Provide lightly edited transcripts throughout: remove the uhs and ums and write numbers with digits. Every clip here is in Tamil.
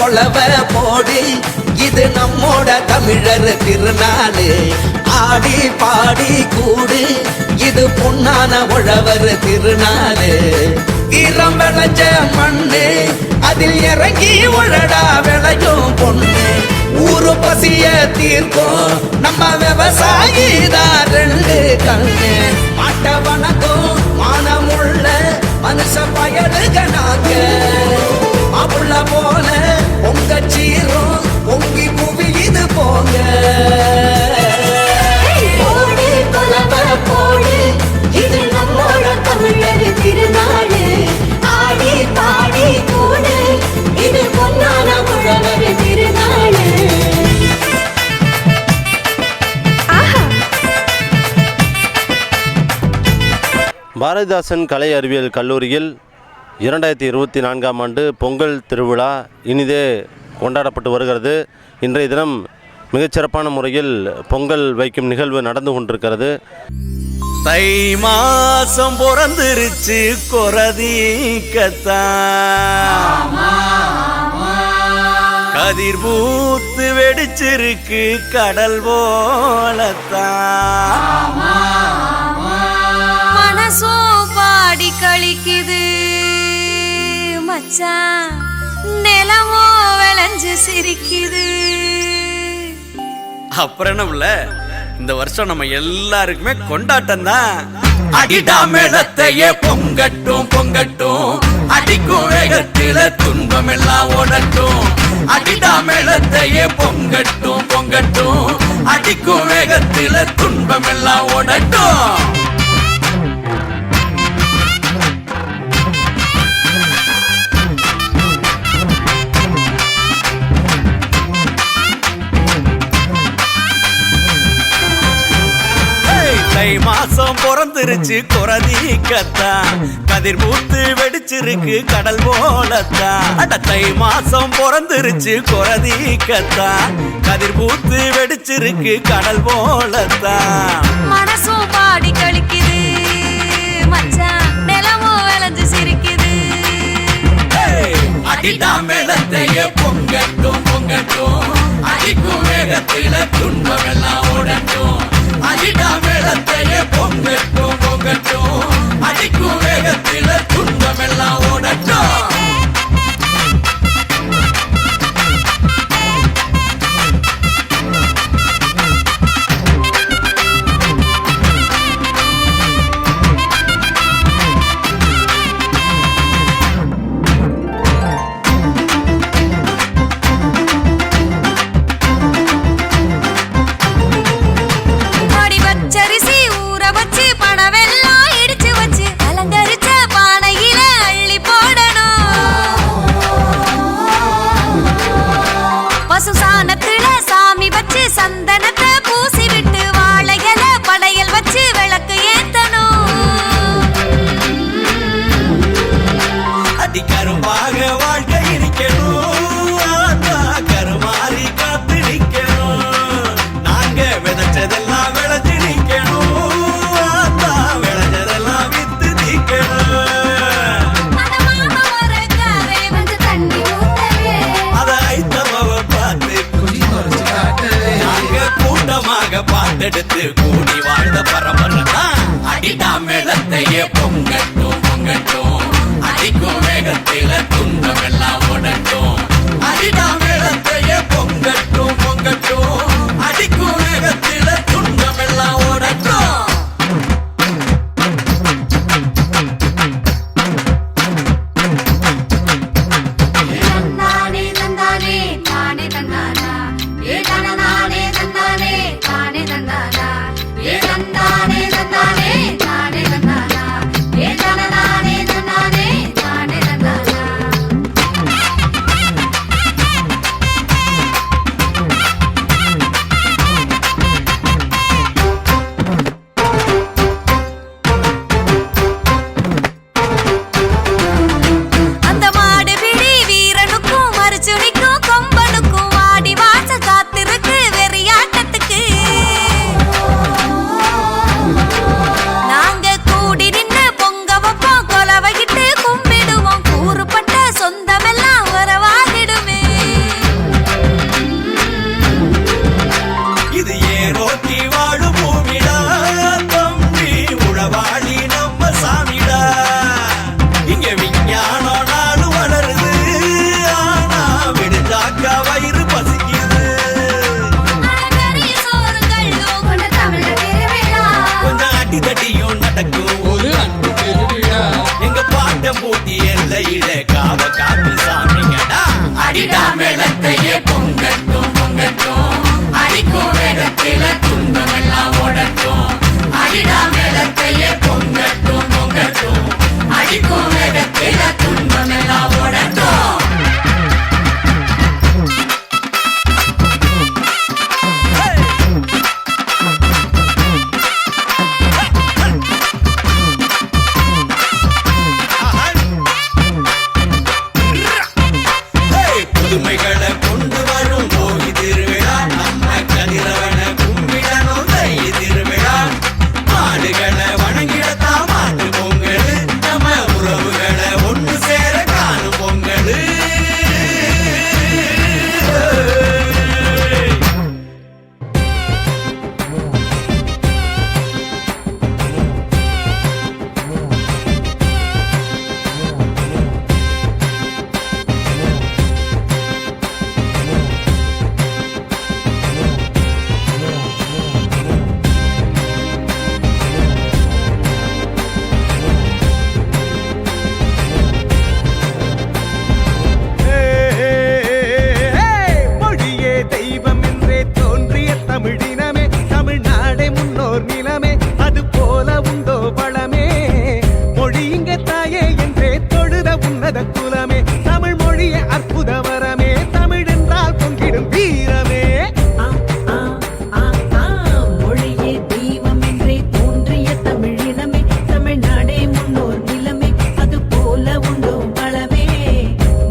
கொலவ போடு இது நம்மோட தமிழர் திருநாளு ஆடி பாடி கூடு இது பொன்னான உழவர் திருநாளு வீரம் விளைஞ்ச மண்ணு அதில் இறங்கி உழடா விளையும் பொண்ணு ஊரு பசிய தீர்க்கும் நம்ம விவசாயி தான் ரெண்டு கண்ணு மாட்ட வணக்கம் மானமுள்ள மனுஷ பயலுக நாங்க அப்புள்ள போல உங்க சீரும் பொங்கி புவி இது போங்க இது நம்மோட தமிழர் திருநாளு ஆடி பாடி கூடு இது பொன்னான உழவர் திருநாளு. பாரதிதாசன் கலை அறிவியல் கல்லூரியில் 2024ஆம் ஆண்டு பொங்கல் திருவிழா இனிதே கொண்டாடப்பட்டு வருகிறது. இன்றைய தினம் மிகச்சிறப்பான முறையில் பொங்கல் வைக்கும் நிகழ்வு நடந்து கொண்டிருக்கிறது. தை மாசம் பிறந்துருச்சு கொரதீக்கத்தான் கதிர் பூத்து வெடிச்சிருக்கு கடல் போலத்தான் மனசோ பாடி கழிக்குது மச்சான் நிலமோ விளைஞ்சு சிரிக்குது. அப்புறம் என்ன இந்த வருஷம் நம்ம எல்லாருக்குமே கொண்டாட்டம் தான். அடிடா மேளத்தையே பொங்கட்டும் பொங்கட்டும் அடிக்கும் வேகத்தில துன்பம் எல்லாம் ஓடட்டும். அடிடா மேளத்தையே பொங்கட்டும் பொங்கட்டும் அடிக்கும் வேகத்தில துன்பம் எல்லாம் ஓடட்டும். தை மாசம் பிறந்துருச்சு கொரதீக்கத்தான் கதிர் பூத்து வெடிச்சிருக்கு கடல் போலத்தான். அட தை மாசம் பிறந்துருச்சு கொரதீக்கத்தான் கதிர் பூத்து வெடிச்சிருக்கு கடல் போலத்தான். மனசும் பாடி கழிக்குது மச்சான் நிலமோ விளைஞ்சு சிரிக்குது. அடிடா மேளத்தையே பொங்கட்டும் பொங்கட்டும் அடிக்கும் வேகத்தில துன்பம் எல்லாம் ஓடட்டும். அடிடா மேளத்தையே பொங்கட்டும் பொங்கட்டும் அடிக்கும் வேகத்தில துன்பம் எல்லாம் ஓடட்டும். சந்தனத்தை பூசி விட்டு வாழையில படையல் வச்சு விளக்கு ஏத்தணும். அடி கரும்பாக வாழ்க்கை இருக்கணும் கருமாறி காத்து நிக்கணும். நாங்க விதைச்சதெல்லாம் விளைஞ்சு நிக்கணும் விளைஞ்சதெல்லாம் வித்து நிக்கணும். அத ஐத்தமாவ பார்த்து கூட்டமாக பாட்டெடுத்து கூடி வாழ்ந்த பரம்பரைதான். அடிடா மேளத்தையே பொங்கட்டும் பொங்கட்டும் அடிக்கும் வேகத்தில துன்பம் எல்லாம் ஓடட்டும். அடிடா மேளத்தையே பொங்கட்டும் பொங்கட்டும் அடிக்கும் வேகத்தில துன்பம் எல்லாம் ஓடட்டும். வட்டம் பூட்டி எல்லையிலே காவ காத்து சாமிங்கடா அடிடா மேளத்தையே பொங்கட்டும் பொங்கட்டும் அடிக்கும் வேகத்தில துன்பம் எல்லாம் ஓடட்டும் அடிடா மேளத்தையே பொங்கட்டும் பொங்கட்டும் அடிக்கும் வேகத்தில துன்பம் எல்லாம் ஓடட்டும் புதுமைகளை கொண்டு வரும் போகி திருவிழா நம்ம கதிரவன கும்பிடணும் தை திருவிழா மாடுகளை வணங்கிடத்தான் மாட்டு பொங்கல் நம்ம உறவுகளை ஒன்று சேர காணும் பொங்கல் மொழியே தெய்வம் என்றே தோன்றிய தமிழினமே தமிழ்நாடே முன்னோர் நிலமே அது போல உண்டோ பழமே மொழி இங்க தாயே என்றே தொழுத உன்னத குலமே தமிழ் மொழியே அற்புத வரமே தமிழ் என்றால் பொங்கிடும் வீரமே மொழியே தெய்வம் என்றே தோன்றிய தமிழினமே தமிழ்நாடே முன்னோர் நிலமே அது போல உண்டோ பலமே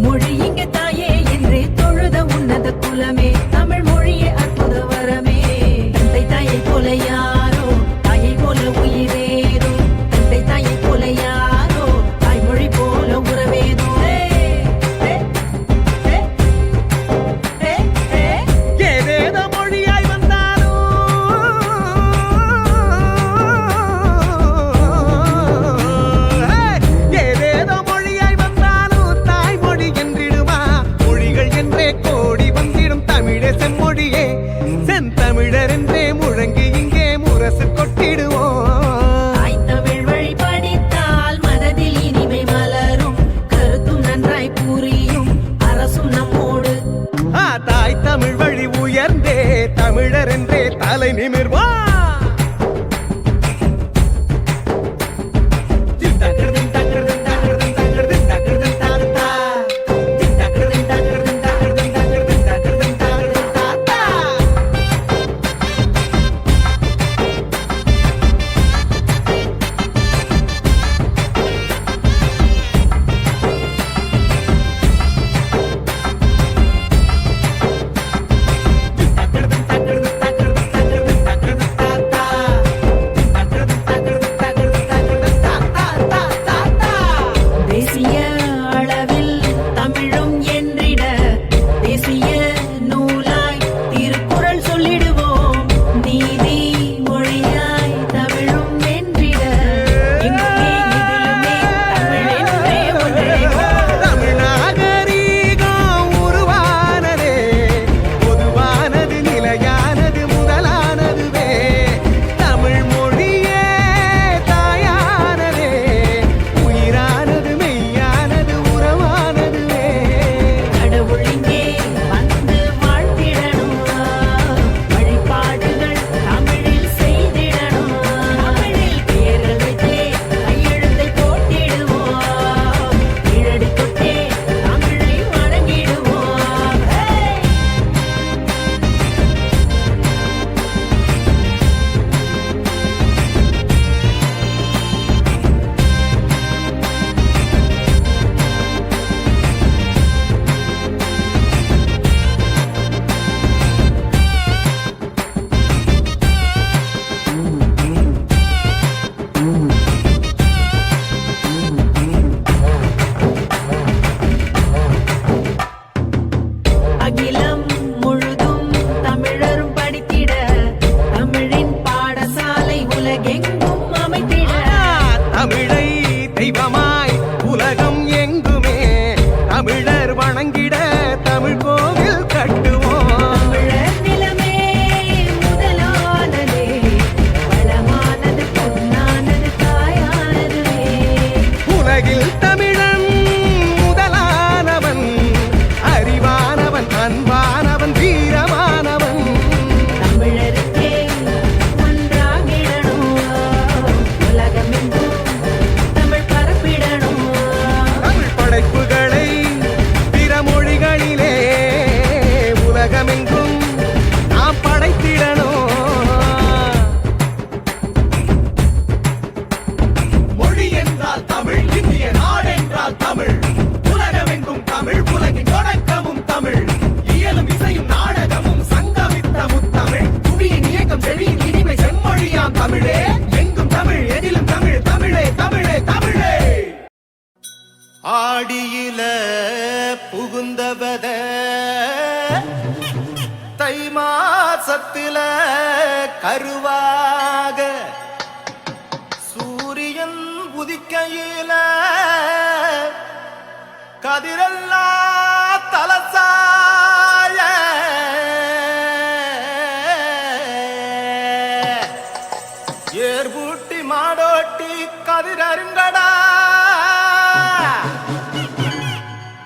மொழி இங்க தாயே என்றே தொழுத உன்னத குலமே தமிழ் மொழியே அற்புத வரமே தந்தை தாயை போல யாரோ தாயை போல உயிரேதோ தந்தை தாயை போல யாரோ தாய்மொழி போல உறவேதோ ஆடியில புகுந்தவத தை மாசத்தில கருவாக சூரியன் உதிக்கையில கதிரெல்லாம் தலசாய ஏர்பூட்டி மாடோட்டி கதிரருங்கடா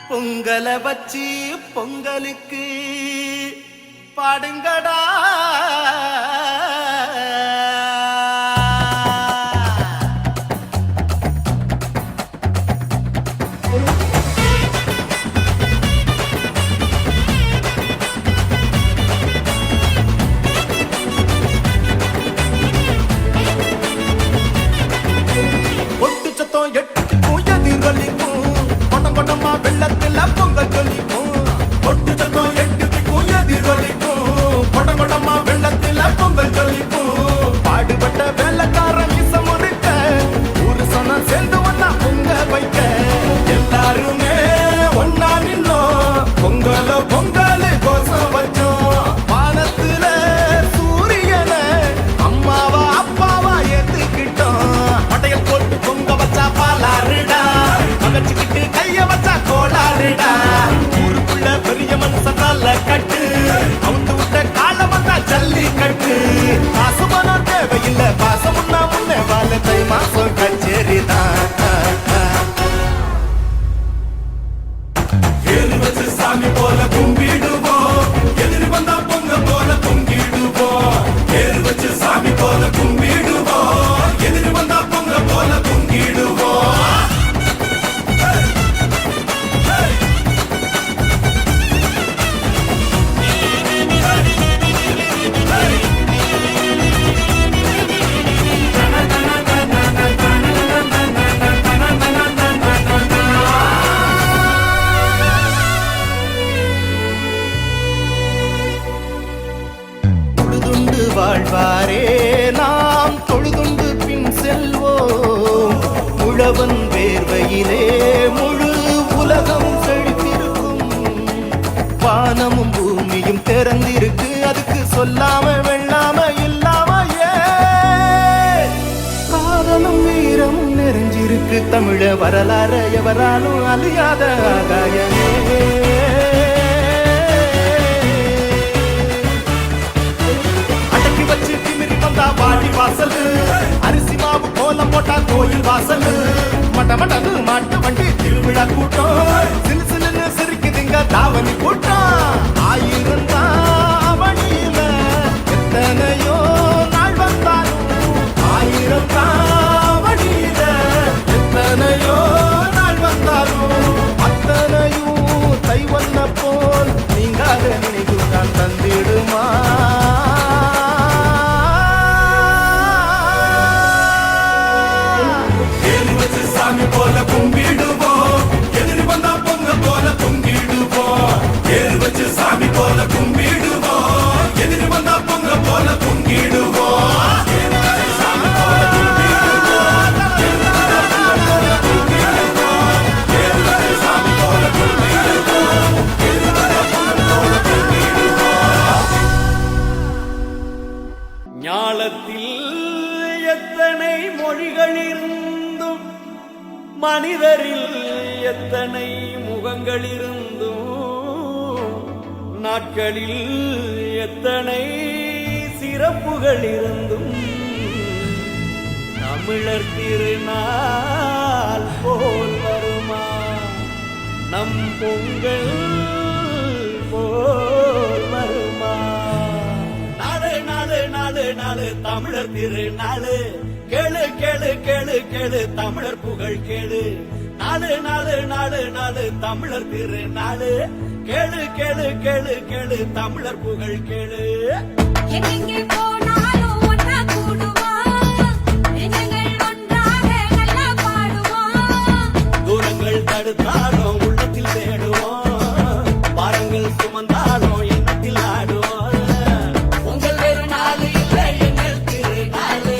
பொங்கலை வச்சு பொங்கலுக்கு பாடுங்கடா ஒட்டு சத்தம் எட்டுக்கும் எதிரொலிக்கும் கொட்டம் கொட்டமா வெள்ளத்துல பொங்கல் சொல்லிக்கும் ஒட்டு சத்தம் எட்டுக்கும் எதிரொலிக்கும் கொட்டம் கொட்டமா வெள்ளத்துல பொங்கல் சொல்லிக்கும் பாடுபட்ட வெள்ளக்காரன் இசம் இருக்க ஒரு சனம் சேர்ந்து ஒன்னா பொங்க வைக்க எல்லாருமே ஒன்னா நின்னோம் பொங்கலோ பொங்கல் கோசம் வச்சோம் வானத்துல சூரியனை அம்மாவா அப்பாவா ஏத்துக்கிட்டோம் பட்டையல் போட்டு பொங்க வச்சா பாலாருடா மகச்சுக்கிட்டு கைய வச்சா கோளாறுடா ஊருக்குள்ள பெரிய மனுஷனால கட்டு அவுந்து விட்ட கால வந்தா ஜல்லி கட்டு பாசமான தேவையில்லை பாசம் முன்னா முன்னே வாழ தை மாசம் கச்சேரிதான் ஏறு வச்சு சாமி போல கும்பிடுவோம் எதிரி வந்தா பொங்க போல பொங்கிடுவோம் ஏறு வச்சு சாமி போல கும்பிடுவோம் எதிரி வந்தா பொங்க போல பொங்கிடுவோம் தொழுதுண்டு வாழ்வாரே நாம் தொழுதுண்டு பின் செல்வோம் உழவன் வேர்வையிலே முழு உலகம் செழித்திருக்கும் வானமும் பூமியும் திறந்திருக்கு அதுக்கு சொல்லாம வெள்ளாம இல்லாம காதலும் வீரமும் நிறைஞ்சிருக்கு தமிழ வரலாற எவராலும் அழியாத ஆகாயமே வச்சு திமிரி வந்தா வாடி வாசல் அரிசி மாவு கோலம் போட்டா கோயில் வாசல் மட்ட மட்டது மாட்டு வண்டி திருவிழா கூட்டம் சிலு சிலுன்னு சிரிக்குதுங்க தாவணி கூட்டம் ஆயிரம் தாவணியில எத்தனையோ நாள் வந்தாலும் ஆயிரம் தாவணியில எத்தனையோ நாள் வந்தாலும் அத்தனையும் தை வந்த போல் நீங்காத நினைவு நான் தந்திடுமா சாமி போல கும்பிடுவோம் எதிரி வந்தா பொங்க போல பொங்கிடுவோம் ஏறு வச்சு சாமி போல கும்பிடுவோம் எதிரி வந்தா பொங்க போல பொங்கிடுவோம் ஞாலத்தில் எத்தனை மொழிகள் இருந்தும் மனிதரில் எத்தனை முகங்கள் இருந்தும் நாட்களில் எத்தனை சிறப்புகள் இருந்தும் தமிழர் திருநாள் போல் வருமா நம் பொங்கல் போல் வருமா நாடு நாடு நாடு நாடு தமிழர் திருநாள் கேளு கேளு கேளு கேளு தமிழர் புகழ் கேளு நாடு நாடு நாடு நாடு தமிழர் திருநாள் கேளு கேளு கேளு கேளு தமிழர் புகழ் கேளு எங்கெங்கே போனாலும் ஒன்னா கூடுவோம் நெஞ்சங்கள் ஒன்றாக நல்லா பாடுவோம் தூரங்கள் தடுத்தாலும் உள்ளத்தில் தேடுவோம் பாரங்கள் சுமந்தாலும் எண்ணத்தில் ஆடுவோம் உங்கள் வேறு நாள் இல்லை எங்கள் திருநாள்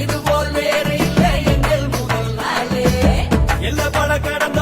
இது போல் வேறு இல்லை எங்கள் முதல் நாள் எல்ல பல கடந்த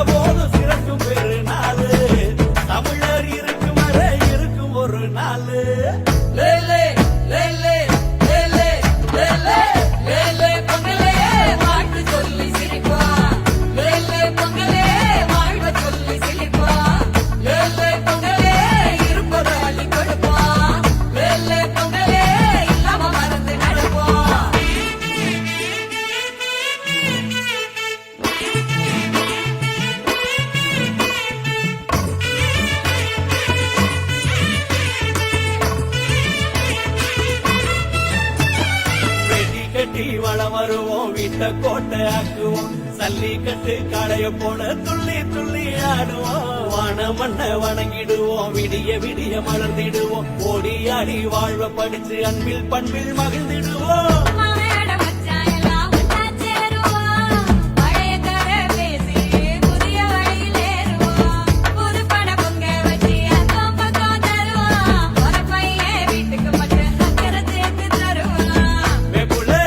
முட்டை கோட்டை ஆக்குவோம் சல்லிக்கட்டு கடைய போல துள்ளி துள்ளி ஆடுவோம் வான மண்ண வணங்கிடுவோம் விடிய விடிய மலர்ந்திடுவோம் ஓடி ஆடி வாழ்வ படிச்சு அன்பில் பண்பில் மகிழ்ந்திடுவோம் மாமேட மச்சான் எல்லாம் ஒண்ணா சேருவோம். பழைய கதை பேசி புதிய வழியில் ஏறுவோம். புது பட பொங்க வச்சு அக்கம் பக்கம் தருவோம். ஒரு பையன் வீட்டுக்கு மட்டும் சக்கரை சேர்த்து தருவோம். வெப்புளே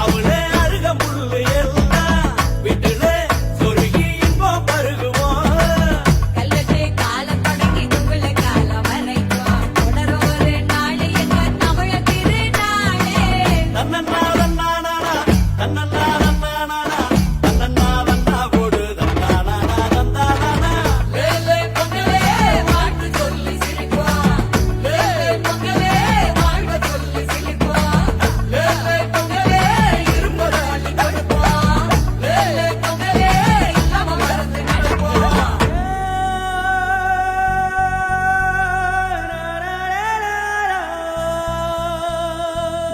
அவளே அருகம்புல்லு எல்லாம் வீட்டுல சொருகி இன்பம் பருகுவோம் கல்லட்டு காலம் தொடங்கி கும்பல காலம் வரைக்கும் தொடரும் ஒரு நாள் எங்க தமிழ திருநாளே. தன்னன்னா தன்னானா தன்னன்னா தன்னானா தன்னன்னா தன்னா போடு தன்னானா தந்தானா லேலே பொங்கலே வாழ்த்து சொல்லி சிரிப்போம் லேலே பொங்கலே வாழ்வ சொல்லி சிரிப்போம் லேலே பொங்கலே இரும்பதாளி கொடுப்போம் லேலே பொங்கலே இல்லாம மறந்து நடப்போம்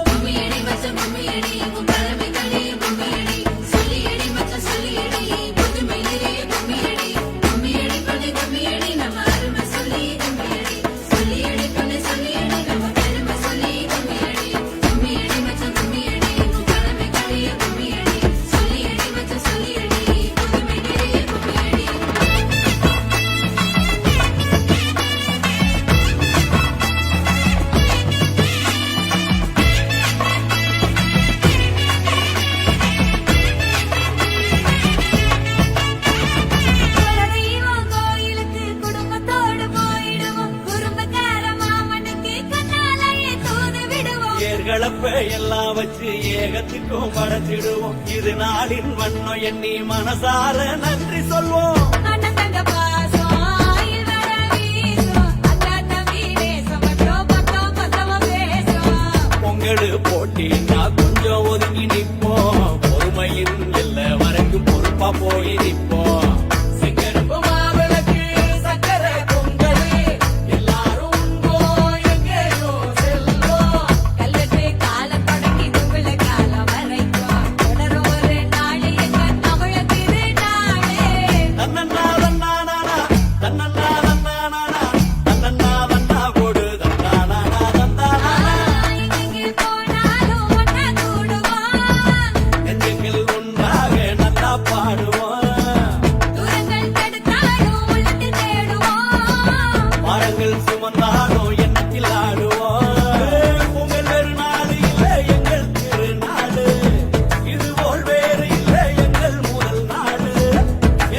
கும்மியடி மச்சான் கும்மியடி உன் பரமை களி கும்மியடி சொல்லியடி மச்சான் சொல்லியடி புதுமை நிறைய கும்மியடி கும்மியடி பண்ணு கும்மியடி நம்ம அருமை சொல்லி கும்மியடி சொல்லியடி பண்ணு சொல்லியடி நம்ம பெருமை சொல்லி கும்மியடி கும்மியடி மச்சான் கும்மியடி உன் பரமை களி கும்மியடி சொல்லியடி மச்சான் சொல்லியடி புதுமை நிறைய கும்மியடி. குலதெய்வம் கோயிலுக்கு குடும்பத்தோடு போயிடுவோம். குறும்புக்கார மாமனுக்கு கண்ணாலேயே தூது விடுவோம். ஏர்களப்ப எல்லாம் வச்சு ஏகத்துக்கும் படைச்சிடுவோம் இது நாளின் வண்ணம் எண்ணி மனசார நன்றி சொல்வோம் அண்ணன் தங்க பாசம் ஆயில் வர வீசும். அக்கா தம்பி நேசம் மட்டும் பக்கம் பக்கமா பேசும். பொங்கல் போட்டின்னா கொஞ்சம் ஒதுங்கி நிப்போம் பொறுமையின் எல்ல வரைக்கும் பொறுப்பா போய் நிப்போம் சிங்கருப்பு மாவிளக்கு சக்கரை பொங்கல் எல்லாரும் உண்போம் எங்கேயோ செல்வோம் கல்லட்டு காலம் தொடங்கி கும்பல காலம் வரைக்கும் தொடரும் ஒரு நாள் எங்க தமிழ திருநாளே. தன்னன்னா தன்னானா தன்னன்னா தன்னானா தன்னன்னா தன்னா போடு தன்னானா தந்தானா எங்கே போனாலும் ஒன்னா கூடுவோம். நெஞ்சங்கள் ஒன்றாக நல்லா பாடுவோம் தூரங்கள் தடுத்தாலும் உள்ளத்தை தேடுவோம். மரங்கள் சுமந்தாலும் எண்ணத்தில் ஆடுவோம் பொங்கல் வேறு நாடு இல்லை எங்கள் திருநாடு இதுபோல் வேறு இல்லை எங்கள் முதல் நாடு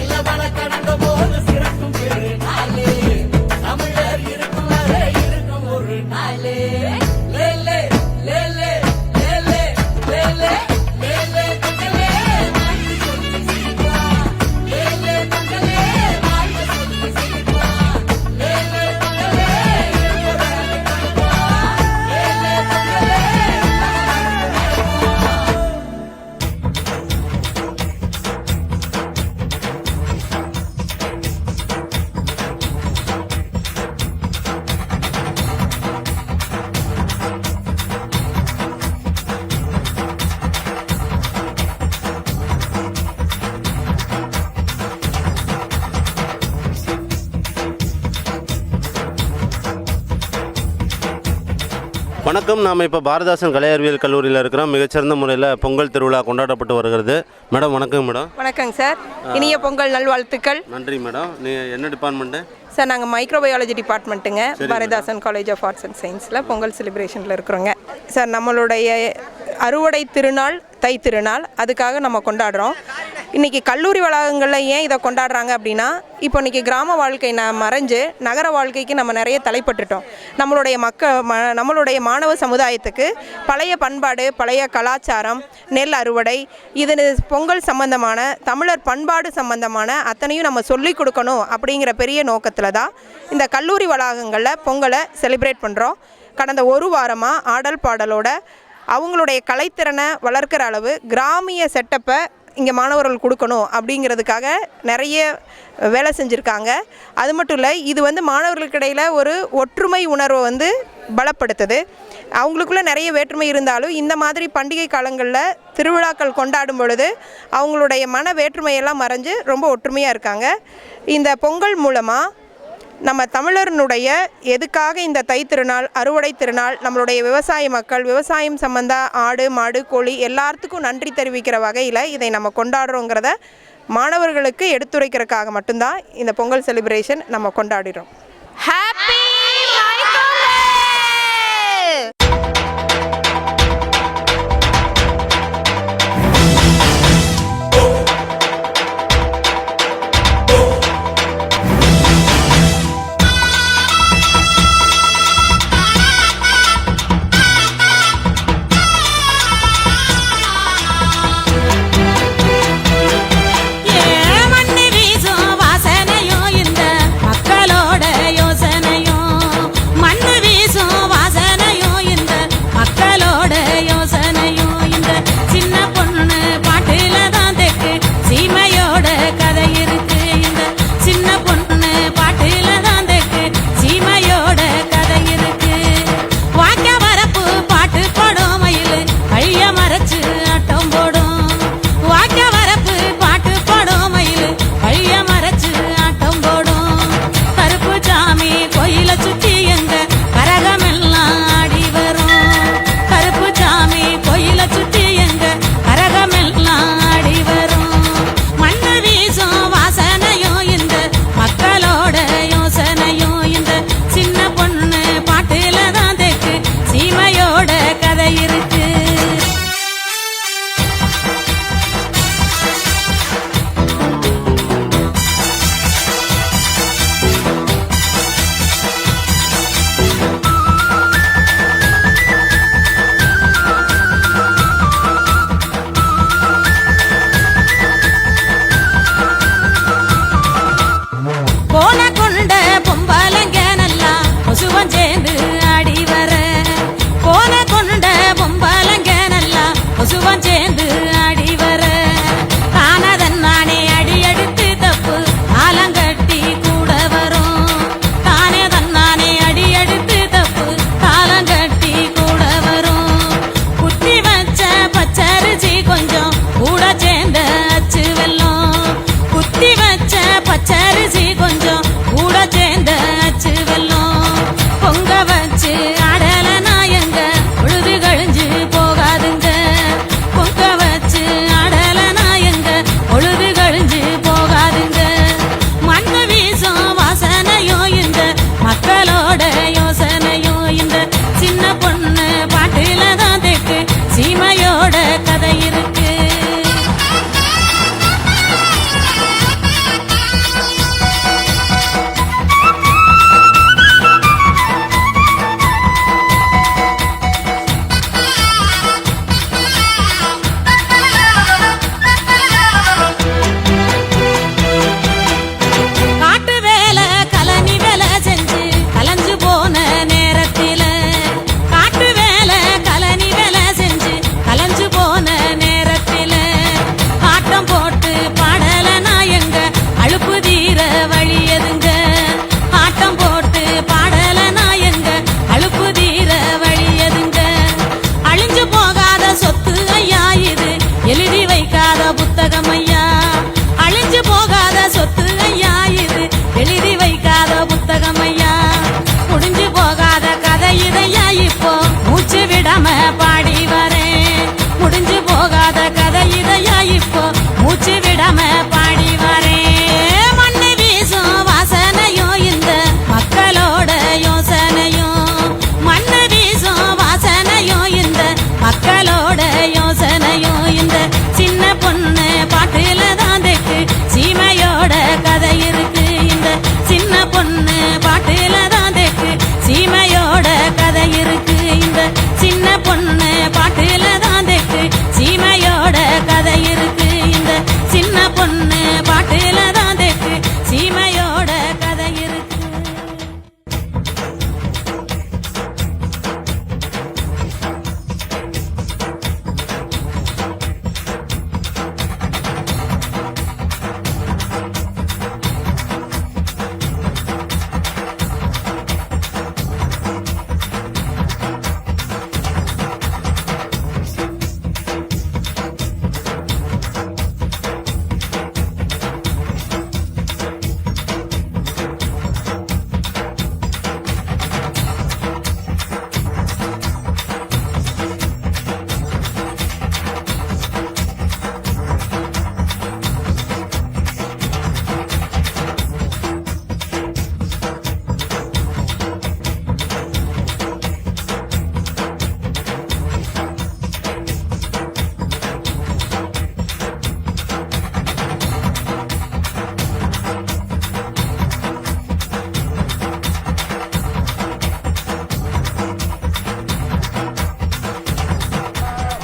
எல்லவன கடந்த போது சிறக்கும் பெருநாளே தமிழர் இருக்கும் வரை இருக்கும் ஒரு நாளே லேலே லேலே லேலே லேலே லேலே பொங்கலே வாழ்த்து சொல்லி சிரிப்போம் லேலே பொங்கலே வாழ்த்து சொல்லி சிரிப்போம் லேலே பொங்கலே இருப்பதால் கொடுப்போம் லேலே பொங்கலே வணக்கம். நாம் இப்போ பாரதிதாசன் கலை அறிவியல் கல்லூரியில் இருக்கிறோம். மிகச்சிறந்த முறையில் பொங்கல் திருவிழா கொண்டாடப்பட்டு வருகிறது. மேடம் வணக்கம் மேடம். வணக்கங்க சார். இனிய பொங்கல் நல்வாழ்த்துக்கள். நன்றி மேடம். நீங்கள் என்ன டிபார்ட்மெண்ட்டு? சார் நாங்கள் மைக்ரோபயாலஜி டிபார்ட்மெண்ட்டுங்க, Bharathidasan college of arts and சயின்ஸில் பொங்கல் செலிப்ரேஷனில் இருக்கிறோங்க. சார் நம்மளுடைய அறுவடை திருநாள் தை திருநாள், அதுக்காக நம்ம கொண்டாடுறோம். இன்றைக்கி கல்லூரி வளாகங்களில் ஏன் இதை கொண்டாடுறாங்க அப்படின்னா, இப்போ இன்றைக்கி கிராம வாழ்க்கை மறைஞ்சு நகர வாழ்க்கைக்கு நம்ம நிறைய தலைப்பட்டுட்டோம். நம்மளுடைய மாணவ சமுதாயத்துக்கு பழைய பண்பாடு, பழைய கலாச்சாரம், நெல் அறுவடை, இது பொங்கல் சம்பந்தமான தமிழர் பண்பாடு சம்பந்தமான அத்தனையும் நம்ம சொல்லிக் கொடுக்கணும் அப்படிங்கிற பெரிய நோக்கத்தில் தான் இந்த கல்லூரி வளாகங்களில் பொங்கலை செலிப்ரேட் பண்ணுறோம். கடந்த ஒரு வாரமாக ஆடல் பாடலோட அவங்களுடைய கலைத்திறனை வளர்க்குற அளவு கிராமிய செட்டப்பை இங்கே மாணவர்கள் கொடுக்கணும் அப்படிங்கிறதுக்காக நிறைய வேலை செஞ்சுருக்காங்க. அது மட்டும் இல்லை, இது வந்து மாணவர்களுக்கு இடையில் ஒரு ஒற்றுமை உணர்வை வந்து பலப்படுத்துது. அவங்களுக்குள்ள நிறைய வேற்றுமை இருந்தாலும் இந்த மாதிரி பண்டிகை காலங்களில் திருவிழாக்கள் கொண்டாடும் பொழுது அவங்களுடைய மன வேற்றுமையெல்லாம் மறைஞ்சு ரொம்ப ஒற்றுமையாக இருக்காங்க. இந்த பொங்கல் மூலமாக நம்ம தமிழர்களுடைய எதுக்காக இந்த தைத்திருநாள், அறுவடை திருநாள், நம்மளுடைய விவசாய மக்கள் விவசாயம் சம்பந்த ஆடு மாடு கோழி எல்லாத்துக்கும் நன்றி தெரிவிக்கிற வகையில் இதை நம்ம கொண்டாடுறோங்கிறத மாணவர்களுக்கு எடுத்துரைக்கிறதுக்காக மட்டும்தான் இந்த பொங்கல் செலிப்ரேஷன் நம்ம கொண்டாடுறோம். ஹாப்பி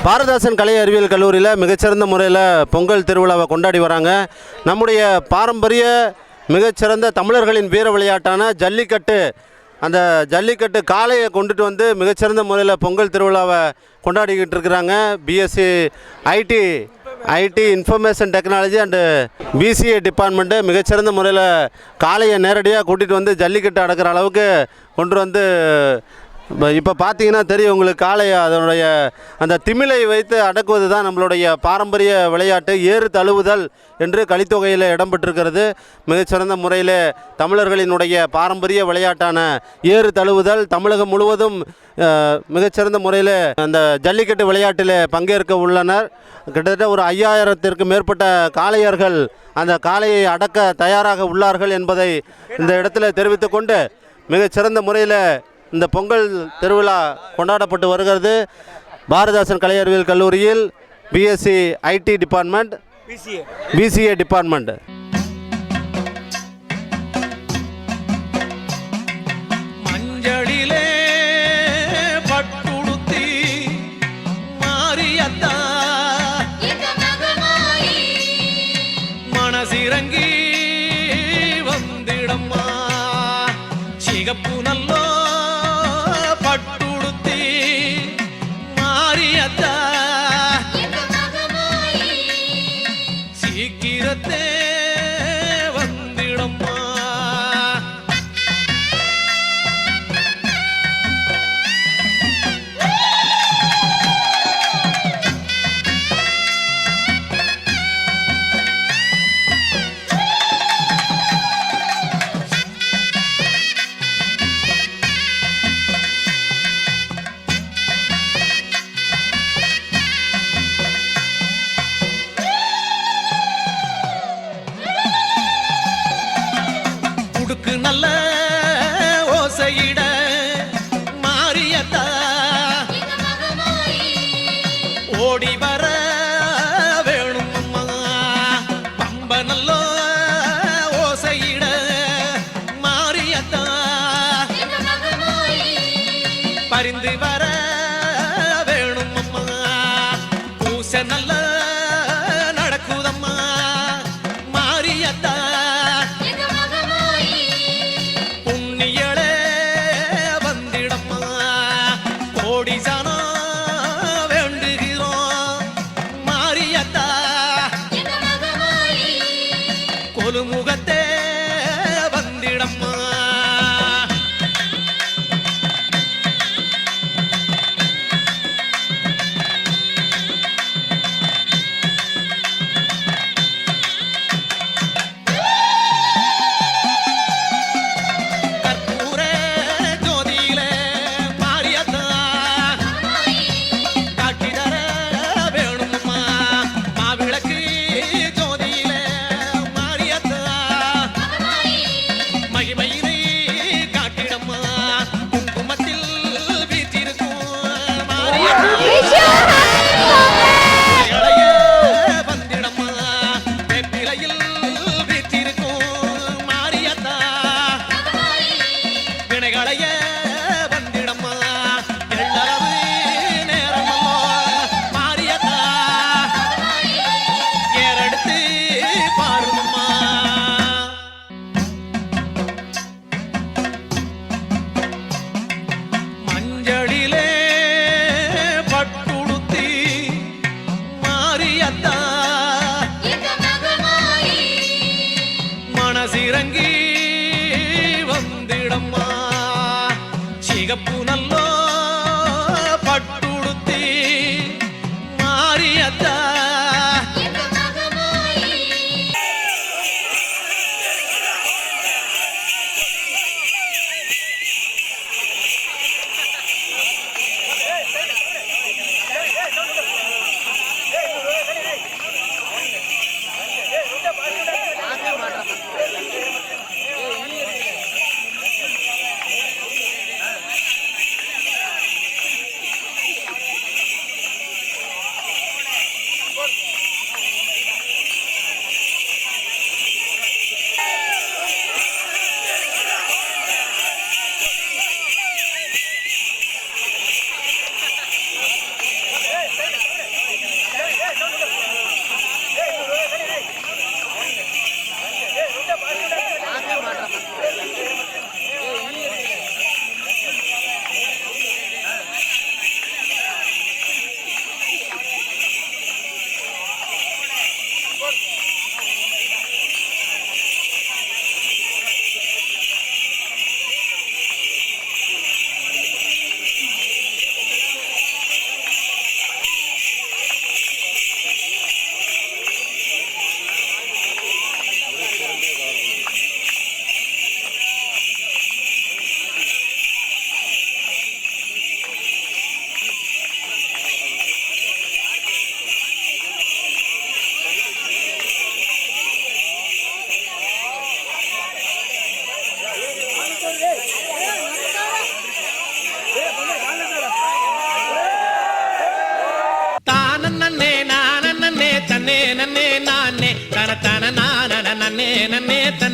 பாரதாசன் கலை அறிவியல் கல்லூரியில் மிகச்சிறந்த முறையில் பொங்கல் திருவிழாவை கொண்டாடி வராங்க. நம்முடைய பாரம்பரிய மிகச்சிறந்த தமிழர்களின் வீர விளையாட்டான ஜல்லிக்கட்டு, அந்த ஜல்லிக்கட்டு காளையை கொண்டுட்டு வந்து மிகச்சிறந்த முறையில் பொங்கல் திருவிழாவை கொண்டாடிக்கிட்டு இருக்கிறாங்க. BSc IT information technology and BCA department மிகச்சிறந்த முறையில் காளையை நேரடியாக கூட்டிகிட்டு வந்து ஜல்லிக்கட்டு அடக்கிற அளவுக்கு கொண்டு வந்து இப்போ பார்த்தீங்கன்னா தெரியும் உங்களுக்கு, காளையை அதனுடைய அந்த திமிலை வைத்து அடக்குவது தான் நம்மளுடைய பாரம்பரிய விளையாட்டு. ஏறு தழுவுதல் என்று கலித்தொகையில் இடம்பெற்றிருக்கிறது. மிகச்சிறந்த முறையில் தமிழர்களினுடைய பாரம்பரிய விளையாட்டான ஏறு தழுவுதல் தமிழகம் முழுவதும் மிகச்சிறந்த முறையில் அந்த ஜல்லிக்கட்டு விளையாட்டில் பங்கேற்க உள்ளனர். கிட்டத்தட்ட ஒரு 5000த்திற்கு மேற்பட்ட காளையர்கள் அந்த காளையை அடக்க தயாராக உள்ளார்கள் என்பதை இந்த இடத்துல தெரிவித்துக்கொண்டு மிகச்சிறந்த முறையில் இந்த பொங்கல் திருவிழா கொண்டாடப்பட்டு வருகிறது. பாரதாசன் கலை அறிவியல் கல்லூரியில் BSc IT department, BCA department. மஞ்சளிலே பட்டுடுத்தி மாரியத்தா மனசிறங்கி வந்திடம்மா சிகப்பு நல்லோ பட்டுடுத்தி மாரியத்தா சீக்கிரத்தே வந்திடம்மா உடுக்கு நல்ல ஓசையிட மாரியத்தா ஓடி வர வேணுமம்மா பம்ப நல்ல ஓசையிட மாரியத்தா பரிந்து வர வேணுமம்மா பூச நல்ல நடக்குதம்மா மாரியத்தா புண்ணியளே வந்திடம்மா கோடி சனா வேண்டுகிறோம் மாரியத்தா கொலுமுகத்தே வந்திடம்மா கற்பூர ஜோதியிலே மாரியத்தா காட்சி தர வேணுமம்மா மாவிளக்கு ஜோதியிலே மாரியத்தா மகிமையினை காட்டிடம்மா குங்குமத்தில் வீற்றிருக்கும் மாரியத்தா இளைய வந்திடம்மா வெப்பிலையில் வீற்றிருக்கும் மாரியத்தா வினைகளைய வந்திடம்மா எள்ளளவு நேரமோ மாரியத்தா ஏறெடுத்து பாருமம்மா மஞ்சளிலே பட்டுடுத்தி மாரியத்தா மனசிறங்கி வந்திடம்மா சிகப்பு நல்லோ பட்டுடுத்தி மாரியத்தா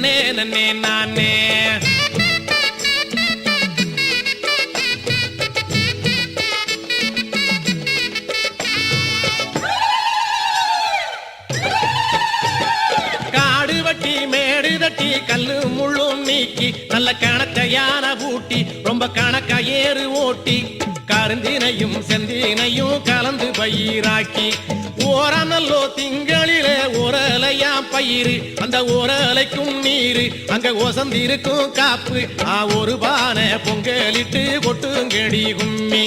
நன்னே நன்னே நானே. காடு வட்டி மேடு தட்டி கல்லு முள்ளும் நீக்கி நல்ல கணக்கையான பூட்டி ரொம்ப கணக்கா ஏறு ஓட்டி கருந்தினையும் செந்தினையும் கலந்து பயிராக்கி ஓரநல்லோ திங்களிலே ஓரலையாம் பயிறு அந்த ஓரலைக்கும் நீரு அங்க ஒசந்திருக்கும் காப்பு ஒரு பானை பொங்கலிட்டு கொட்டுங்கடி கும்மி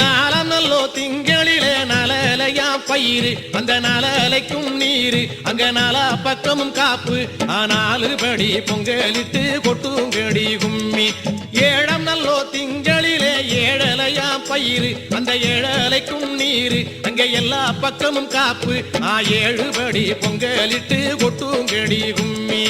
நாலநல்லோ திங்களிலே நலலையாம் பயிறு அந்த நலலைக்கும் நீரு அங்க நாலா பக்கமும் காப்பு 4 படி பொங்கலிட்டு கொட்டுங்கடி கும்மி ஏழம் நல்லோ திங்களிலே ஏழலையாம் பயிறு அந்த ஏழலைக்கும் நீரு அங்க எல்லா பக்கமும் காப்பு 7 படி பொங்கலிட்டு கொட்டுங்கடி கும்மி.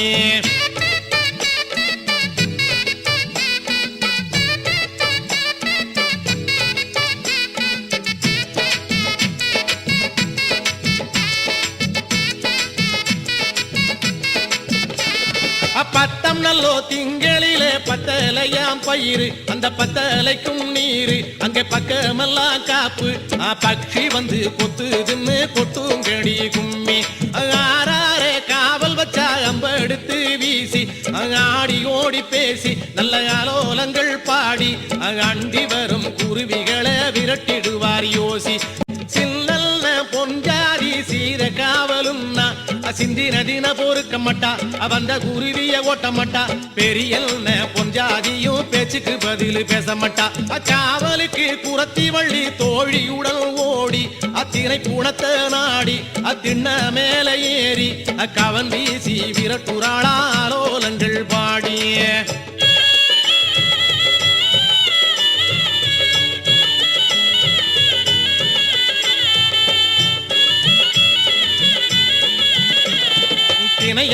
பத்தம் நல்லோ திங்களிலே பத்தலையாம் பயிறு அந்த பத்தலைக்கும் நீரு அங்கே பக்கமெல்லாம் காப்பு பக்ஷி வந்து கொத்துதுன்னு கொட்டுங்கடி கும்மி ஆறாரே காவல் வச்சா அம்பெடுத்து வீசி ஆடி ஓடி பேசி நல்ல ஆலோலங்கள் பாடி அண்டி வரும் குருவிகளை விரட்டிடுவார் யோசி. சின்னல்ல பொஞ்சாதி சீர காவலும் சிந்தின தின பொறுக்க மாட்டா வந்த குருவிய ஓட்ட மாட்டா பெரியல்ன பொஞ்சாதியும் பேச்சுக்கு பதில் பேச மாட்டா காவலுக்கு குரத்தி வள்ளி தோழியுடன் ஓடி அத்தினை குணத்தை நாடி அத்திண்ண மேல ஏறி கவன் வீசி விரட்டுராளாலோலங்கள் பாடிய.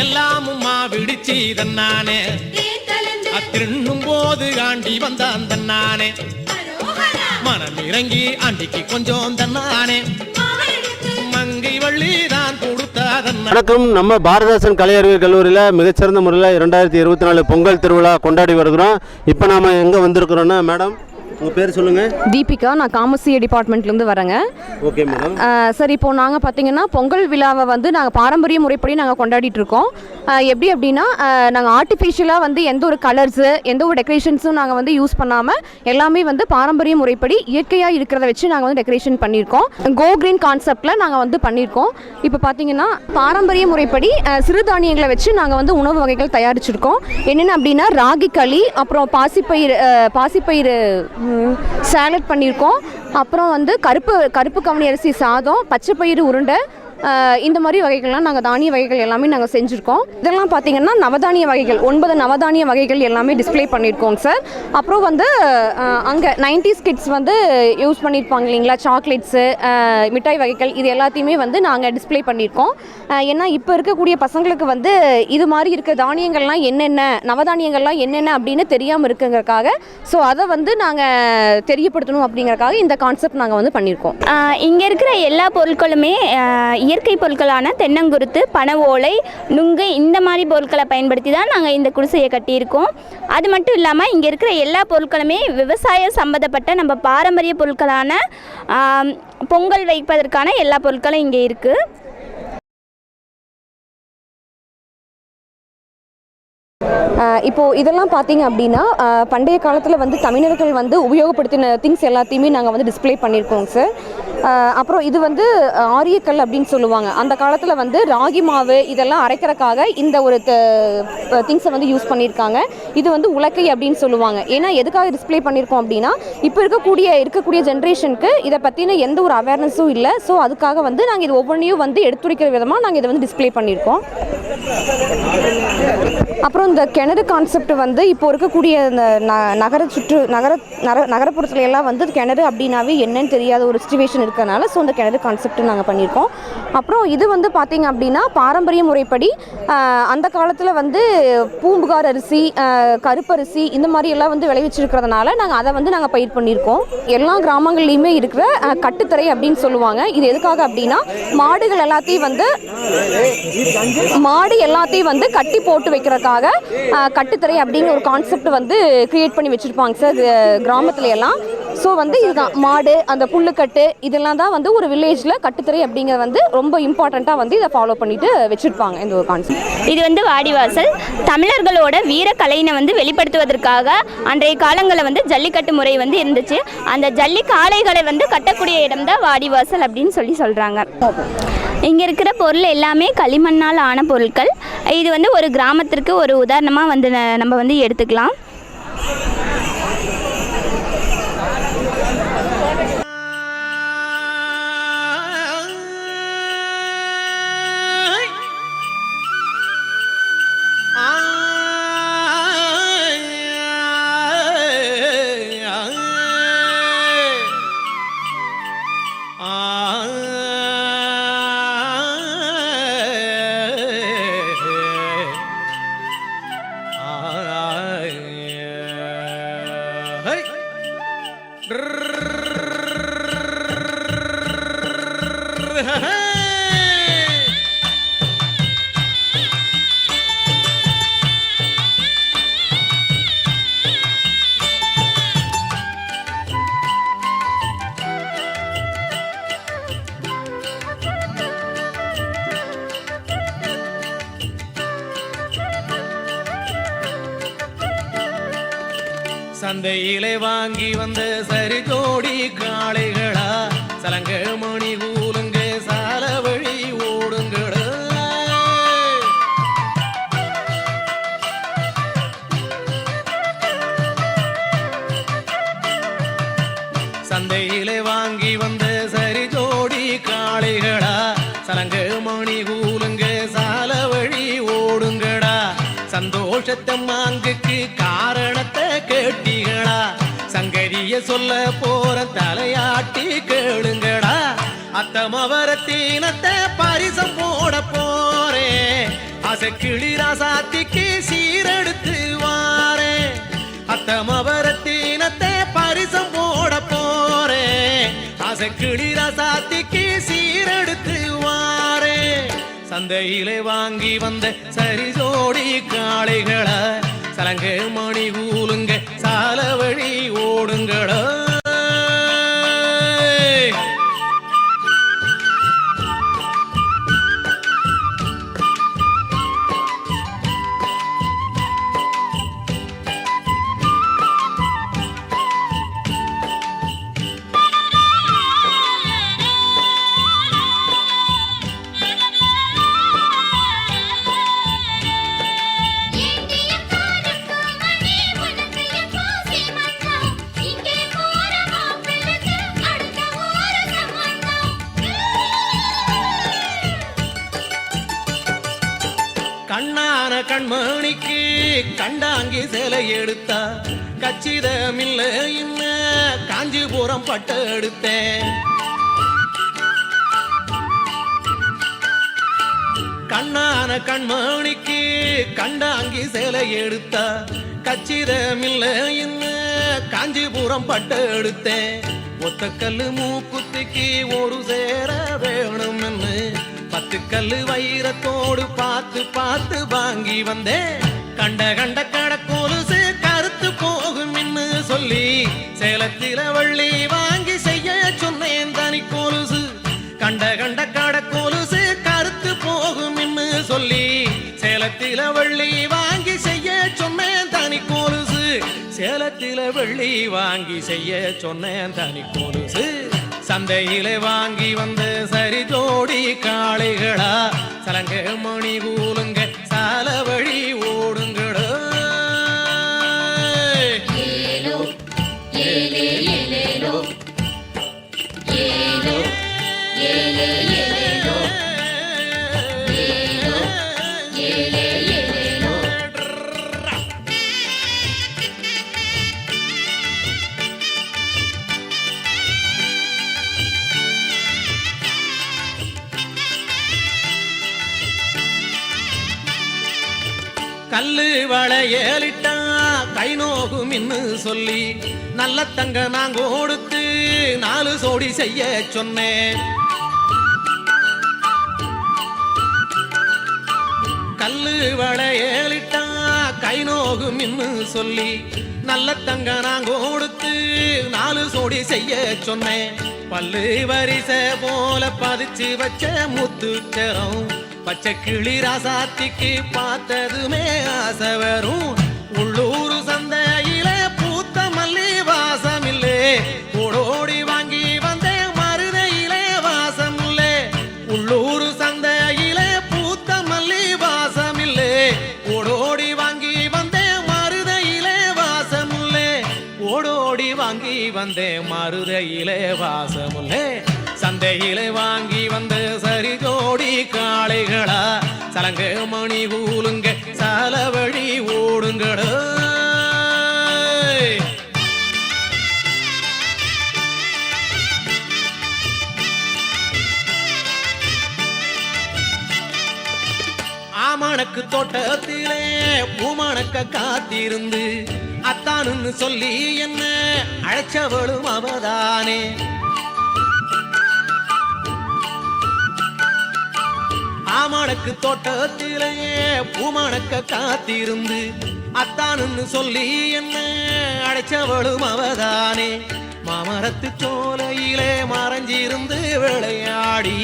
எல்லாமும் விடிச்சு தன்னானே அத்திருண்ணும் போது ஆண்டி வந்தான் தன்னானே மனம் இறங்கி ஆண்டிக்கு கொஞ்சம் தன்னானே மங்கை வள்ளி தான் கொடுத்தாதன். வணக்கம். நம்ம பாரதாசன் கலை அறிவியல் கல்லூரியில் மிகச்சிறந்த முறையில் 2024 பொங்கல் திருவிழா கொண்டாடி வருகிறோம். இப்போ நாம் எங்கே வந்திருக்கிறோன்னா, மேடம் உங்கள் பேர் சொல்லுங்கள். தீபிகா. நான் காமர்ஸ் டிபார்ட்மெண்ட்லேருந்து வரேங்க. Okay madam. சார், இப்போது நாங்கள் பார்த்தீங்கன்னா பொங்கல் விழாவை வந்து நாங்கள் பாரம்பரிய முறைப்படி நாங்கள் கொண்டாடிட்டு இருக்கோம். எப்படி அப்படின்னா, நாங்கள் ஆர்டிஃபிஷியலாக வந்து எந்த ஒரு கலர்ஸு எந்த ஒரு டெக்கரேஷன்ஸும் நாங்கள் வந்து யூஸ் பண்ணாமல் எல்லாமே வந்து பாரம்பரிய முறைப்படி இயற்கையாக இருக்கிறத வச்சு நாங்கள் வந்து டெக்கரேஷன் பண்ணியிருக்கோம். கோ கிரீன் கான்செப்டில் நாங்கள் வந்து பண்ணியிருக்கோம். இப்போ பார்த்தீங்கன்னா பாரம்பரிய முறைப்படி சிறுதானியங்களை வச்சு நாங்கள் வந்து உணவு வகைகள் தயாரிச்சிருக்கோம். என்னென்ன அப்படின்னா, ராகி களி, அப்புறம் பாசிப்பயிறு சாலட் பண்ணியிருக்கோம். அப்புறம் வந்து கருப்பு கவனி அரிசி சாதம், பச்சைப்பயிறு உருண்டை, இந்த மாதிரி வகைகள்லாம் நாங்கள் தானிய வகைகள் எல்லாமே நாங்கள் செஞ்சுருக்கோம். இதெல்லாம் பார்த்தீங்கன்னா நவதானிய வகைகள் 9 நவதானிய வகைகள் எல்லாமே டிஸ்பிளே பண்ணியிருக்கோம் சார். அப்புறம் வந்து அங்கே 90s கிட்ஸ் வந்து யூஸ் பண்ணியிருப்பாங்க இல்லைங்களா, சாக்லேட்ஸு, மிட்டாய் வகைகள், இது எல்லாத்தையுமே வந்து நாங்கள் டிஸ்பிளே பண்ணியிருக்கோம். ஏன்னா இப்போ இருக்கக்கூடிய பசங்களுக்கு வந்து இது மாதிரி இருக்க தானியங்கள்லாம் என்னென்ன, நவதானியங்கள்லாம் என்னென்ன அப்படின்னு தெரியாமல் இருக்குங்கிறக்காக, ஸோ அதை வந்து நாங்கள் தெரியப்படுத்தணும் அப்படிங்கிறக்காக இந்த கான்செப்ட் நாங்கள் வந்து பண்ணியிருக்கோம். இங்கே இருக்கிற எல்லா பொருட்களுமே இயற்கை பொருட்களான தென்னங்குருத்து, பனை ஓலை, நுங்கு, இந்த மாதிரி பொருட்களை பயன்படுத்தி தான் நாங்கள் இந்த குடிசையை கட்டியிருக்கோம். அது மட்டும் இல்லாமல் இங்கே இருக்கிற எல்லா பொருட்களுமே விவசாயம் சம்மந்தப்பட்ட நம்ம பாரம்பரிய பொருட்களான பொங்கல் வைப்பதற்கான எல்லா பொருட்களும் இங்கே இருக்குது. இப்போது இதெல்லாம் பார்த்தீங்க அப்படின்னா, பண்டைய காலத்தில் வந்து தமிழர்கள் வந்து உபயோகப்படுத்தின திங்ஸ் எல்லாத்தையுமே நாங்கள் வந்து டிஸ்பிளே பண்ணியிருக்கோங்க சார். அப்புறம் இது வந்து ஆரியக்கல் அப்படின்னு சொல்லுவாங்க. அந்த காலத்தில் வந்து ராகி மாவு இதெல்லாம் அரைக்கிறதுக்காக இந்த ஒரு திங்ஸை வந்து யூஸ் பண்ணியிருக்காங்க. இது வந்து உலக்கை அப்படின்னு சொல்லுவாங்க. ஏன்னா எதுக்காக டிஸ்பிளே பண்ணியிருக்கோம் அப்படின்னா, இப்போ இருக்கக்கூடிய ஜென்ரேஷனுக்கு இதை பற்றின எந்த ஒரு அவேர்னஸும் இல்லை. ஸோ அதுக்காக வந்து நாங்கள் இது ஒவ்வொன்றையும் வந்து எடுத்துரைக்கிற விதமாக நாங்கள் இதை வந்து டிஸ்பிளே பண்ணியிருக்கோம். அப்புறம் இந்த கிணறு கான்செப்ட் வந்து இப்போ இருக்கக்கூடிய இந்த நகரப்புறத்துல எல்லாம் வந்து கிணறு அப்படின்னாவே என்னன்னு தெரியாத ஒரு சிச்சுவேஷன் இருக்கனால ஸோ இந்த கிணறு கான்செப்ட் நாங்கள் பண்ணியிருக்கோம். அப்புறம் இது வந்து பார்த்திங்க அப்படின்னா பாரம்பரிய முறைப்படி அந்த காலத்தில் வந்து பூம்புகார் அரிசி, கருப்பரிசி இந்த மாதிரி எல்லாம் வந்து விளைவிச்சிருக்கிறதுனால நாங்கள் அதை வந்து நாங்கள் பயிர் பண்ணியிருக்கோம். எல்லா கிராமங்கள்லேயுமே இருக்கிற கட்டுத்தரை அப்படின்னு சொல்லுவாங்க. இது எதுக்காக அப்படின்னா மாடுகள் எல்லாத்தையும் வந்து கட்டி போட்டு வைக்கிறதுக்காக கட்டுத்தரை அப்படிங்கிற ஒரு கான்செப்ட் வந்து கிரியேட் பண்ணி வச்சுருப்பாங்க சார் கிராமத்துல எல்லாம். ஸோ வந்து இதுதான் மாடு, அந்த புல்லுக்கட்டு இதெல்லாம் தான் வந்து ஒரு வில்லேஜில் கட்டுத்தரை அப்படிங்கிறது வந்து ரொம்ப இம்பார்ட்டண்ட்டாக வந்து இதை ஃபாலோ பண்ணிட்டு வச்சுருப்பாங்க இந்த ஒரு கான்செப்ட். இது வந்து வாடிவாசல் தமிழர்களோட வீரக்கலையினை வந்து வெளிப்படுத்துவதற்காக அன்றைய காலங்களில் வந்து ஜல்லிக்கட்டு முறை வந்து இருந்துச்சு. அந்த ஜல்லி காளைகளை வந்து கட்டக்கூடிய இடம் தான் வாடிவாசல் அப்படின்னு சொல்கிறாங்க. இங்கே இருக்கிற பொருள் எல்லாமே களிமண்ணால் ஆன பொருட்கள். இது வந்து ஒரு கிராமத்திற்கு ஒரு உதாரணமாக வந்து நம்ம வந்து எடுத்துக்கலாம். சந்தையிலே வாங்கி வந்த சரி ஜோடி காளைகளா, சலங்க மணி கூலுங்க சால வழி ஓடுங்களா. சந்தையிலே வாங்கி வந்த சரி ஜோடி காளைகளா, சலங்க மணி கூலுங்க சால வழி ஓடுங்கடா. சந்தோஷத்தை மாங்குக்கு காரணத்தை கேட்டீங்களா, சங்கரிய சொல்ல போற தலையாட்டி கேளுங்கடா. அத்தமவரத்தீனத்தை பரிசம் போட போறேன், அசக்கிளி ராசாத்திக்கு சீரெடுத்து வாரேன். அத்தமவரத்தீனத்தை பரிசம் போட போறேன், அசக்கிளி ராசாத்திக்கு சீரெடுத்து வாரேன். சந்தையிலே வாங்கி வந்த சரி ஜோடி காளைகளை, சலங்க மணி கூலுங்க சால வழி ஓடுங்களா. கண்ணான கண்மணிக்கு கண்டாங்கி சிலை எடுத்தா, கச்சிதமில்ல இன்ன காஞ்சிபுரம் பட்டு எடுத்தேன். கண்ணான கண்மணிக்கு கண்டாங்கி சிலை எடுத்தா, கச்சிதமில்ல இன்ன காஞ்சிபுரம் பட்டு எடுத்தேன். ஒத்தக்கல்லு மூக்குத்திக்கு ஒரு சேர வேணும்னு 10 கல்லு வைரத்தோடு பார்த்து பார்த்து வாங்கி வந்தேன். கண்ட கண்ட கடக்கோலுசு கருத்து போகும் என்று சொல்லி சேலத்தில வள்ளி வாங்கி செய்ய சொன்னேன் தனி கோலுசு. கண்ட கண்ட கடக்கோலுசு கருத்து போகும் என்று சொல்லி சேலத்தில வள்ளி வாங்கி செய்ய சொன்னேன் தனி கோலுசு. சேலத்தில வெள்ளி வாங்கி செய்ய சொன்னேன் தனி கோலுசு. சந்தையிலே வாங்கி வந்த சரி ஜோடி காளைகளா, சலங்க மணி கூலுங்க சால வழி ஓடுங்களா. ஏலோ ஏலே ஏலேலோ ஏலோ ஏலே ஏலேலோ ஏலோ ஏலே ஏலேலோ. வளையலிட்டா கை நோகும் இன்னு சொல்லி நல்ல தங்க நான் கொடுத்து 4 சோடி செய்ய சொன்னேன். கல்லு வளையலிட்டா கை நோகும் இன்னு சொல்லி நல்ல தங்க நான் கொடுத்து 4 சோடி செய்ய சொன்னேன். பல்லு வரிசை போல பதிச்சு வச்ச முத்துச்சரம் பச்சை கிளி ராசாத்திக்கு பார்த்ததுமே ஆசை வரும். உள்ளூர் சந்தையில பூத்த மல்லி வாசம் இல்லே ஓடோடி வாங்கி வந்தேன் மருதையிலே வாசம் இல்லே. உள்ளூர் சந்தையில பூத்த மல்லி வாசம் இல்லே ஓடோடி வாங்கி வந்தேன் மருதையிலே வாசம் இல்லே. ஓடோடி வாங்கி வந்தேன் மருதையிலே வாசம் இல்லே. சந்தையிலே வாங்கி வந்த சரி ஜோடி காளைகளா சலங்க மணி கூலுங்க சால வழி ஓடுங்கட. ஆமணக்கு தோட்டத்திலே பூமணக்க காத்திருந்து அத்தானுன்னு சொல்லி என்ன அழைச்சவளும் அவதானே. ஆமணக்கு தோட்டத்திலேயே பூமணக்க காத்திருந்து அத்தானுன்னு சொல்லி என்ன அழைச்சவளும் அவதானே. மாமரத்து சோலையிலே மறைஞ்சிருந்து விளையாடி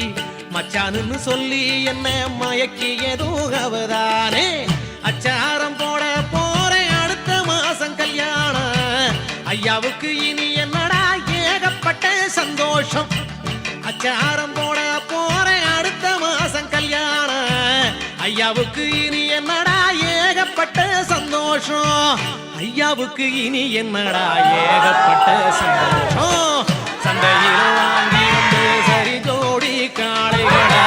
மச்சானுன்னு சொல்லி என்ன மயக்கியதும் அவதானே. அச்சாரம் போட போறேன் அடுத்த மாசம் கல்யாணம் ஐயாவுக்கு இனி என்னடா ஏகப்பட்ட சந்தோஷம். அச்சாரம் போட போறேன் அடுத்த மாசம் கல்யாணம் ஐயாவுக்கு இனி என்னடா ஏகப்பட்ட சந்தோஷம். ஐயாவுக்கு இனி என்னடா ஏகப்பட்ட சந்தோஷம். சந்தையில வாங்கி வந்து சரி ஜோடி காளைகளா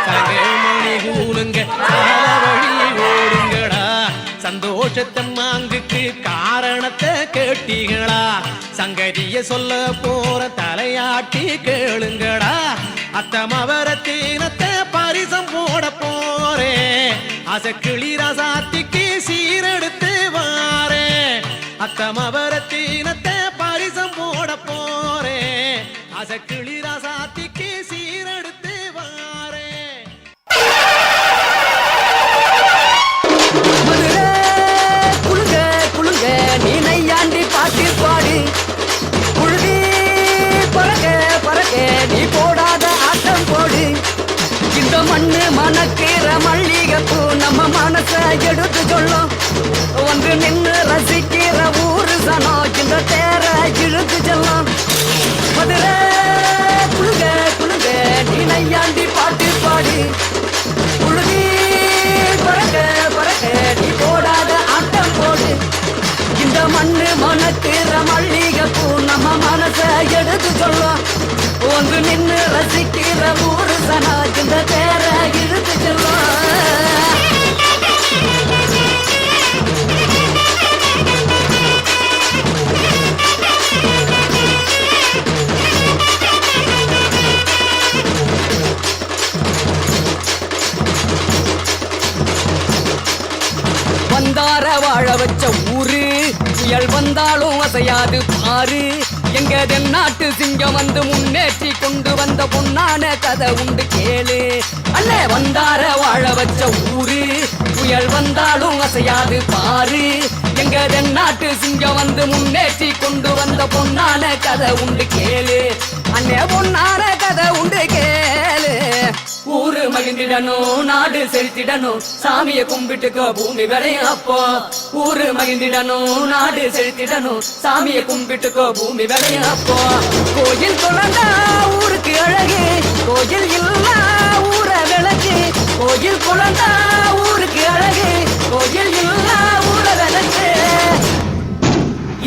சலங்க மணி கூலுங்க சால வழி ஓடுங்கடா. சந்தோஷத்தை மாங்குக்கு காரணத்தை கேட்டீங்களா சங்கதிய சொல்ல போற தலையாட்டி கேளுங்கடா. அத்தமவரத்தினத்தை பரிசம் போட போறேன் அசக்கிளி ரசாத்திக்கு சீரெடுத்து வாரேன். அத்தமவரத்தினத்தை பரிசம் போட போறேன் அசக்கிளி ரசாத்திக்கு சீரெடுத்து வாரேன். குழுங்க குழுங்க நீ நையாண்டி பாட்டு பாடு குழுதி பறக்க பறக்க நீ போடாத ஆட்டம் போடு. இந்த மண்ணு மணக்கிற மல்லிகைப்பூ நம்ம மனச எடுத்து சொல்லும். வந்து நின்று ரசிக்கிற ஊரு சனம் இந்த தேர இழுத்து செல்லும். மதுரை குழுங்க குழுங்க நீ நையாண்டி பாட்டு பாடு குழுதி பறக்க பறக்க நீ போடாத ஆட்டம் போடு. இந்த மண்ணு மணக்கிற மல்லிகைப்பூ நம்ம மனச எடுத்து சொல்லும். வந்து நின்று ரசிக்கிற ஊரு சனா இந்த தேர இழுத்து செல்லும். வந்தார வாழ வச்ச ஊரு புயல் வந்தாலும் அசையாது பாரு. எங்க தென்னாட்டு சிங்கம் வந்து முன்னேற்றி கொண்டு வந்த பொன்னான கதை உண்டு கேளு. அண்ணே வந்தார வாழ வச்ச ஊரு புயல் வந்தாலும் அசையாது பாரு. எங்க தென்னாட்டு சிங்கம் வந்து முன்னேற்றி கொண்டு வந்த பொன்னான கதை உண்டு கேளு. அண்ணே பொன்னான கதை உண்டு கேளு. ஊரு மகிழ்ந்திடணும் நாடு செலுத்திடணும் சாமிய கும்பிட்டுக்கோ பூமி விளையும் அப்போ. ஊரு மகிழ்ந்திடணும் நாடு செலுத்திடணும் சாமிய கும்பிட்டுக்கோ பூமி விளையும் அப்போ. கோயில் குழந்தா ஊருக்கு அழகு கோயில் இல்லா ஊர விளக்கு. கோயில் குழந்தா ஊருக்கு அழகு கோயில் இல்லா ஊர விளக்கு.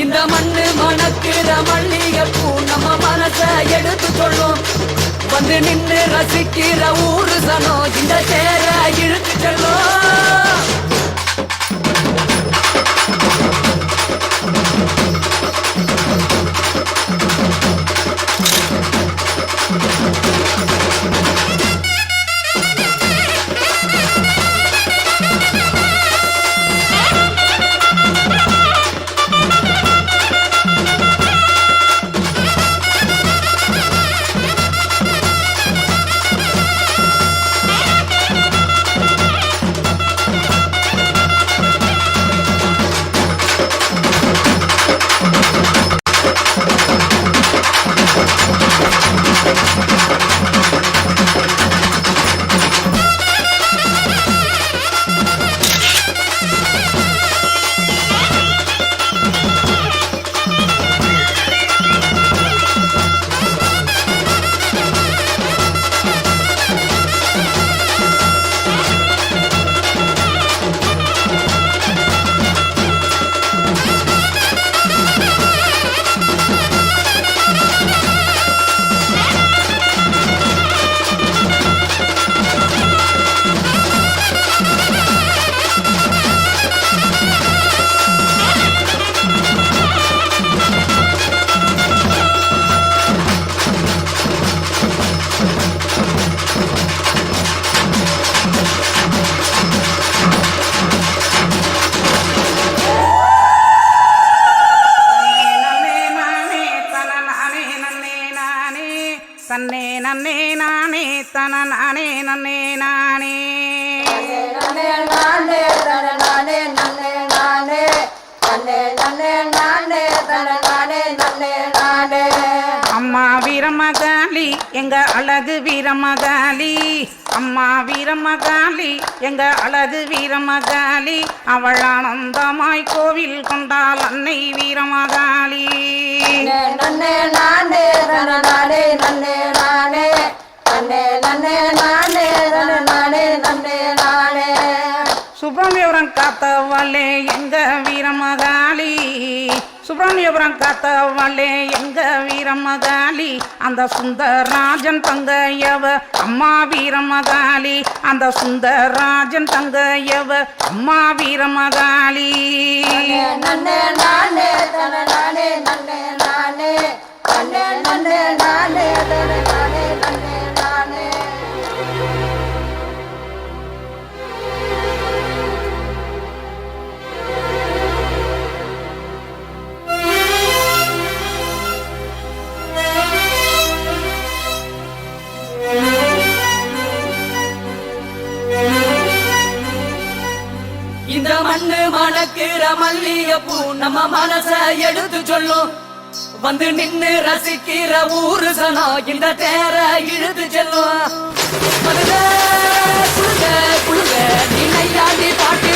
இந்த மண்ணு மணக்கிற மல்லிகைப்பூ நம்ம மனச எடுத்து சொல்லும். வந்து நின்று ரசிக்கிற ஊரு சனம் இந்த தேர இழுத்து செல்லும். நானே நன்னே நானே அம்மா வீரமகாளி எங்க அழகு வீரமகாளி அம்மா வீரமகாளி எங்க அழகு வீரமகாளி அவள் ஆனந்தமாய் கோவில் கொண்டாள் அன்னை வீரமகாளி சுப்பிரமணியபுரம் காத்தவளே எங்க வீரமகாளி சுப்பிரமணியபுரம் காத்தவளே எங்க வீரமகாளி அந்த சுந்தரராஜன் தங்கையவ அம்மா வீரமகாளி அந்த சுந்தரராஜன் தங்கையவ அம்மா வீரமகாளி இந்த மண்ணு மணக்கிற மல்லிகைப்பூ நம்ம மனச எடுத்து சொல்லும் வந்து நின்னு ரசிக்கிற ஊரு சனம் இந்த தேர இழுத்து செல்லும் குழுங்க குழுங்க நீ நையாண்டி பாட்டு